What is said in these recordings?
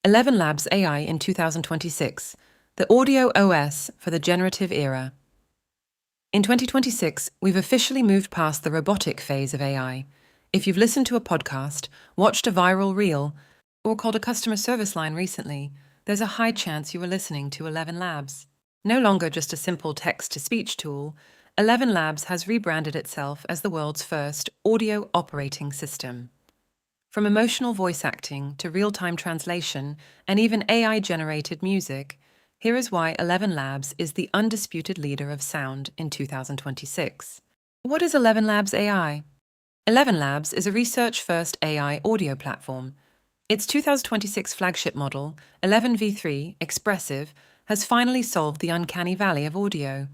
ElevenLabs AI in 2026, the audio OS for the generative era. In 2026, we've officially moved past the robotic phase of AI. If you've listened to a podcast, watched a viral reel, or called a customer service line recently, there's a high chance you were listening to ElevenLabs. No longer just a simple text-to-speech tool, ElevenLabs has rebranded itself as the world's first audio operating system. From emotional voice acting to real-time translation and even AI-generated music, here is why ElevenLabs is the undisputed leader of sound in 2026. What is ElevenLabs AI? ElevenLabs is a research-first AI audio platform. Its 2026 flagship model, 11v3 Expressive, has finally solved the uncanny valley of audio.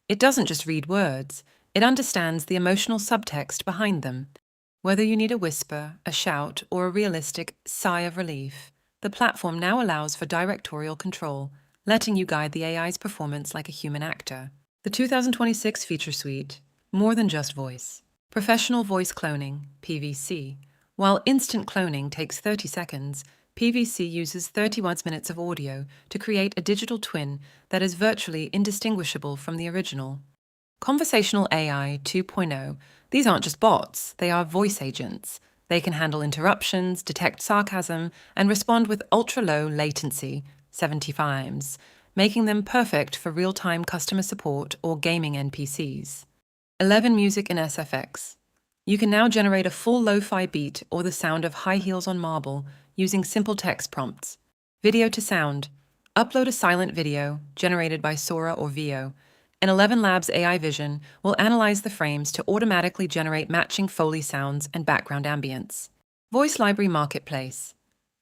It doesn't just read words, it understands the emotional subtext behind them. Whether you need a whisper, a shout, or a realistic sigh of relief, the platform now allows for directorial control, letting you guide the AI's performance like a human actor. The 2026 feature suite, more than just voice. Professional voice cloning, PVC. While instant cloning takes 30 seconds, PVC uses 31 minutes of audio to create a digital twin that is virtually indistinguishable from the original. Conversational AI 2.0. These aren't just bots, they are voice agents. They can handle interruptions, detect sarcasm, and respond with ultra-low latency, 70 times, making them perfect for real-time customer support or gaming NPCs. 11 Music and SFX. You can now generate a full lo-fi beat or the sound of high heels on marble using simple text prompts. Video to sound. Upload a silent video, generated by Sora or Veo, and ElevenLabs AI Vision will analyze the frames to automatically generate matching Foley sounds and background ambience. Voice Library Marketplace.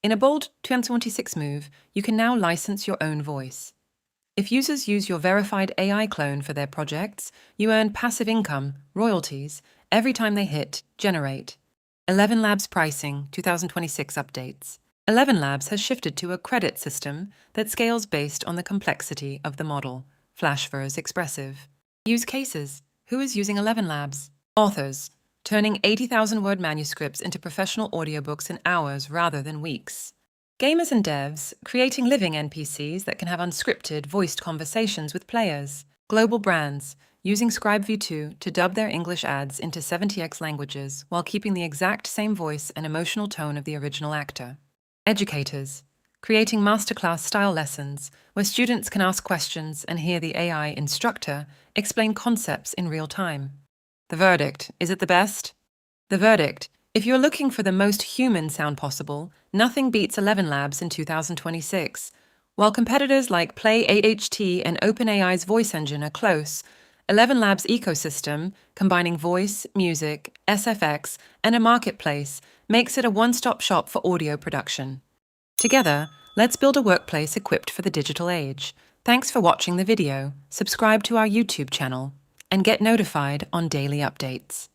In a bold 2026 move, you can now license your own voice. If users use your verified AI clone for their projects, you earn passive income, royalties, every time they hit Generate. ElevenLabs Pricing 2026 updates. ElevenLabs has shifted to a credit system that scales based on the complexity of the model. Flash versus Expressive. Use cases. Who is using ElevenLabs? Authors. Turning 80,000-word manuscripts into professional audiobooks in hours rather than weeks. Gamers and devs. Creating living NPCs that can have unscripted, voiced conversations with players. Global brands. Using ScribeV2 to dub their English ads into 70x languages while keeping the exact same voice and emotional tone of the original actor. Educators. Creating masterclass style lessons where students can ask questions and hear the AI instructor explain concepts in real time. The verdict, is it the best? The verdict, if you're looking for the most human sound possible, nothing beats ElevenLabs in 2026. While competitors like Play AHT and OpenAI's voice engine are close, ElevenLabs' ecosystem, combining voice, music, SFX, and a marketplace, makes it a one-stop shop for audio production. Together, let's build a workplace equipped for the digital age. Thanks for watching the video, subscribe to our YouTube channel, and get notified on daily updates.